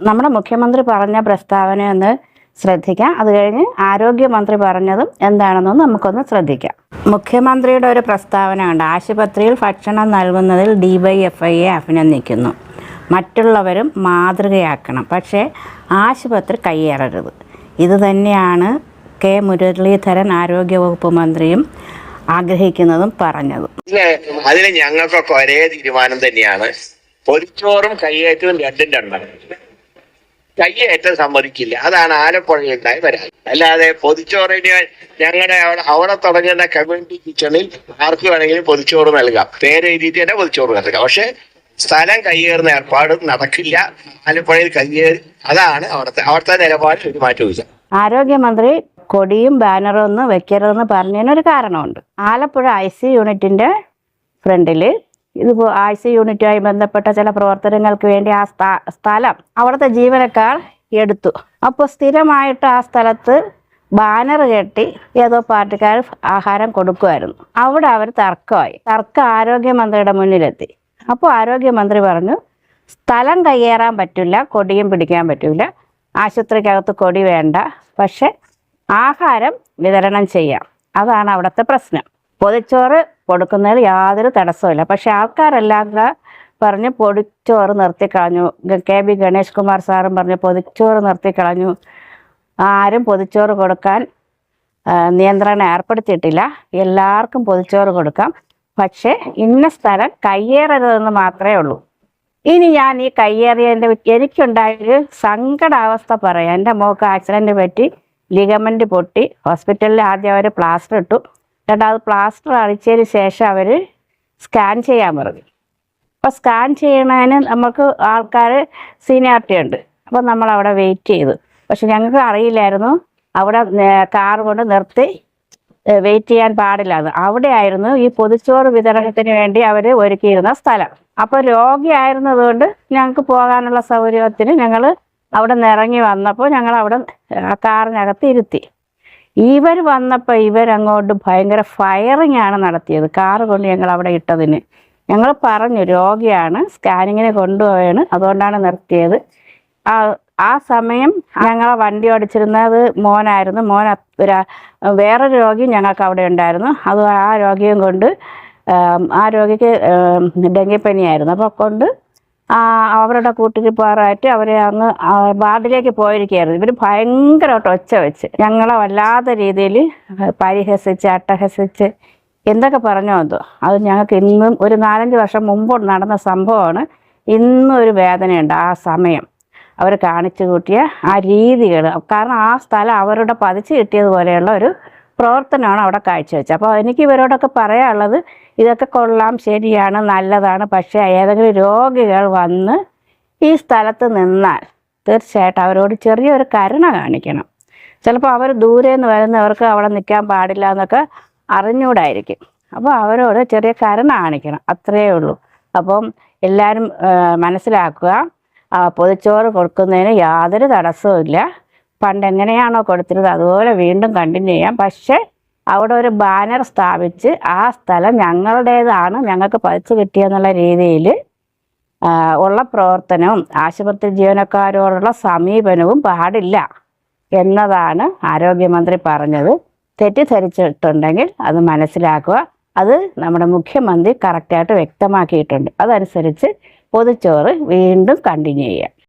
നമ്മുടെ മുഖ്യമന്ത്രി പറഞ്ഞ പ്രസ്താവന ഒന്ന് ശ്രദ്ധിക്കാം. അത് കഴിഞ്ഞ് ആരോഗ്യമന്ത്രി പറഞ്ഞതും എന്താണെന്നൊന്ന് നമുക്കൊന്ന് ശ്രദ്ധിക്കാം. മുഖ്യമന്ത്രിയുടെ ഒരു പ്രസ്താവന ഉണ്ട്. ആശുപത്രിയിൽ ഭക്ഷണം നൽകുന്നതിൽ DYFIയെ അഭിനന്ദിക്കുന്നു. മറ്റുള്ളവരും മാതൃകയാക്കണം, പക്ഷേ ആശുപത്രി കയ്യേറരുത്. ഇത് തന്നെയാണ് കെ മുരളീധരൻ ആരോഗ്യവകുപ്പ് മന്ത്രിയും ആഗ്രഹിക്കുന്നതും പറഞ്ഞതും. അതിന് ഞങ്ങൾക്കൊക്കെ ഒരേ തീരുമാനം തന്നെയാണ്. പൊതിച്ചോറും കയ്യേറ്റവും രണ്ടും രണ്ടാണ്. കയ്യേറ്റം സമ്മതിക്കില്ല. അതാണ് ആലപ്പുഴയുണ്ടായ പരാതി. അല്ലാതെ പൊതിച്ചോറിന് ഞങ്ങളുടെ അവിടെ തുടങ്ങുന്ന കമ്മ്യൂണിറ്റി കിച്ചണിൽ ആർക്ക് വേണമെങ്കിലും പൊതിച്ചോറ് നൽകാം, പേരെഴുതിയിട്ട് തന്നെ പൊതിച്ചോറ് നൽകാം. പക്ഷെ സ്ഥലം കയ്യേറുന്ന ഏർപ്പാട് നടക്കില്ല. ആലപ്പുഴയിൽ കയ്യേറി, അതാണ് അവിടുത്തെ നിലപാടിൽ ഒരു മാറ്റമില്ല. ആരോഗ്യമന്ത്രി കൊടിയും ബാനറും ഒന്നും വെക്കരുതെന്ന് പറഞ്ഞതിനൊരു കാരണമുണ്ട്. ആലപ്പുഴ IC യൂണിറ്റിന്റെ ഫ്രണ്ടിൽ ഇത് IC യൂണിറ്റുമായി ബന്ധപ്പെട്ട ചില പ്രവർത്തനങ്ങൾക്ക് വേണ്ടി ആ സ്ഥലം അവിടുത്തെ ജീവനക്കാർ എടുത്തു. അപ്പോൾ സ്ഥിരമായിട്ട് ആ സ്ഥലത്ത് ബാനർ കെട്ടി ഏതോ പാർട്ടിക്കാർ ആഹാരം കൊടുക്കുമായിരുന്നു. അവിടെ അവർ തർക്കം ആരോഗ്യമന്ത്രിയുടെ മുന്നിലെത്തി. അപ്പോൾ ആരോഗ്യമന്ത്രി പറഞ്ഞു, സ്ഥലം കയ്യേറാൻ പറ്റില്ല, കൊടിയും പിടിക്കാൻ പറ്റില്ല, ആശുപത്രിക്കകത്ത് കൊടി വേണ്ട, പക്ഷെ ആഹാരം വിതരണം ചെയ്യാം. അതാണ് അവിടുത്തെ പ്രശ്നം. പൊതിച്ചോറ് കൊടുക്കുന്നതിൽ യാതൊരു തടസ്സമില്ല. പക്ഷെ ആൾക്കാരെല്ലാം പറഞ്ഞ് പൊതിച്ചോറ് നിർത്തിക്കളഞ്ഞു. KB ഗണേഷ് കുമാർ സാറും പറഞ്ഞ് പൊതിച്ചോറ് നിർത്തിക്കളഞ്ഞു. ആരും പൊതിച്ചോറ് കൊടുക്കാൻ നിയന്ത്രണം ഏർപ്പെടുത്തിയിട്ടില്ല. എല്ലാവർക്കും പൊതിച്ചോറ് കൊടുക്കാം, പക്ഷേ ഇന്ന സ്ഥലം കയ്യേറരുതെന്ന് മാത്രമേ ഉള്ളൂ. ഇനി ഞാൻ ഈ കയ്യേറിയതിൻ്റെ എനിക്കുണ്ടായൊരു സങ്കടാവസ്ഥ പറയാം. എൻ്റെ മോൾക്ക് ആക്സിഡൻറ്റ് പറ്റി, ലിഗമെൻ്റ് പൊട്ടി. ഹോസ്പിറ്റലിൽ ആദ്യം അവർ പ്ലാസ്റ്റർ ഇട്ടു. രണ്ടാമത് പ്ലാസ്റ്റർ അടിച്ചതിന് ശേഷം അവർ സ്കാൻ ചെയ്യാൻ പറഞ്ഞു. അപ്പോൾ സ്കാൻ ചെയ്യണതിന് നമുക്ക് ആൾക്കാർ സീനിയോറിറ്റി ഉണ്ട്. അപ്പോൾ നമ്മളവിടെ വെയിറ്റ് ചെയ്തു. പക്ഷെ ഞങ്ങൾക്ക് അറിയില്ലായിരുന്നു അവിടെ കാർ കൊണ്ട് നിർത്തി വെയിറ്റ് ചെയ്യാൻ പാടില്ലാന്ന്. അവിടെ ആയിരുന്നു ഈ പൊതിച്ചോറ് വിതരണത്തിന് വേണ്ടി അവർ ഒരുക്കിയിരുന്ന സ്ഥലം. അപ്പോൾ രോഗിയായിരുന്നതുകൊണ്ട് ഞങ്ങൾക്ക് പോകാനുള്ള സൗകര്യത്തിന് ഞങ്ങൾ അവിടെ നിന്ന് ഇറങ്ങി വന്നപ്പോൾ ഞങ്ങൾ അവിടെ കാറിനകത്ത് ഇരുത്തി. ഇവർ വന്നപ്പോൾ ഇവരങ്ങോട്ട് ഭയങ്കര ഫയറിംഗ് ആണ് നടത്തിയത്. കാറ് കൊണ്ട് ഞങ്ങൾ അവിടെ ഇട്ടതിന്. ഞങ്ങൾ പറഞ്ഞു രോഗിയാണ്, സ്കാനിങ്ങിന് കൊണ്ടുപോയാണ്, അതുകൊണ്ടാണ് നിർത്തിയത്. ആ സമയം ഞങ്ങളെ വണ്ടി ഓടിച്ചിരുന്നത് മോനായിരുന്നു. വേറൊരു രോഗി ഞങ്ങൾക്ക് അവിടെ ഉണ്ടായിരുന്നു. അത് ആ രോഗിയും കൊണ്ട് ആ രോഗിക്ക് ഡെങ്കിപ്പനിയായിരുന്നു. അപ്പോൾ കൊണ്ട് അവരുടെ കൂട്ടിരിപ്പാറായിട്ട് അവരെ അങ്ങ് വാർഡിലേക്ക് പോയിരിക്കുകയായിരുന്നു. ഇവർ ഭയങ്കരമായിട്ട് ഒച്ച വെച്ച് ഞങ്ങളെ വല്ലാത്ത രീതിയിൽ പരിഹസിച്ച് അട്ടഹസിച്ച് എന്തൊക്കെ പറഞ്ഞോ എന്തോ. അത് ഞങ്ങൾക്ക് ഇന്നും ഒരു 4-5 വർഷം മുമ്പ് നടന്ന സംഭവമാണ്. ഇന്നും ഒരു വേദനയുണ്ട് ആ സമയം അവർ കാണിച്ചു കൂട്ടിയ ആ രീതികൾ. കാരണം ആ സ്ഥലം അവരുടെ പതിച്ച് കിട്ടിയതുപോലെയുള്ള ഒരു പ്രവർത്തനമാണ് അവിടെ കാഴ്ചവെച്ചത്. അപ്പോൾ എനിക്ക് ഇവരോടൊക്കെ പറയാനുള്ളത്, ഇതൊക്കെ കൊള്ളാം, ശരിയാണ്, നല്ലതാണ്. പക്ഷേ ഏതെങ്കിലും രോഗികൾ വന്ന് ഈ സ്ഥലത്ത് നിന്നാൽ തീർച്ചയായിട്ടും അവരോട് ചെറിയൊരു കരുണ കാണിക്കണം. ചിലപ്പോൾ അവർ ദൂരെ നിന്ന് വരുന്നവർക്ക് അവിടെ നിൽക്കാൻ പാടില്ല എന്നൊക്കെ അറിഞ്ഞൂടായിരിക്കും. അപ്പോൾ അവരോട് ചെറിയ കരുണ കാണിക്കണം, അത്രയേ ഉള്ളൂ. അപ്പം എല്ലാവരും മനസ്സിലാക്കുക, പൊതിച്ചോറ് കൊടുക്കുന്നതിന് യാതൊരു തടസ്സവും ഇല്ല. പണ്ട് എങ്ങനെയാണോ കൊടുത്തിരുന്നത് അതുപോലെ വീണ്ടും കണ്ടിന്യൂ ചെയ്യാം. പക്ഷേ അവിടെ ഒരു ബാനർ സ്ഥാപിച്ച് ആ സ്ഥലം ഞങ്ങളുടേതാണ്, ഞങ്ങൾക്ക് പതിച്ചു കിട്ടിയെന്നുള്ള രീതിയിൽ ഉള്ള പ്രവർത്തനവും ആശുപത്രി ജീവനക്കാരോടുള്ള സമീപനവും പാടില്ല എന്നതാണ് ആരോഗ്യമന്ത്രി പറഞ്ഞത്. തെറ്റിദ്ധരിച്ചിട്ടുണ്ടെങ്കിൽ അത് മനസ്സിലാക്കുക. അത് നമ്മുടെ മുഖ്യമന്ത്രി കറക്റ്റായിട്ട് വ്യക്തമാക്കിയിട്ടുണ്ട്. അതനുസരിച്ച് പൊതിച്ചോറ് വീണ്ടും കണ്ടിന്യൂ ചെയ്യാം.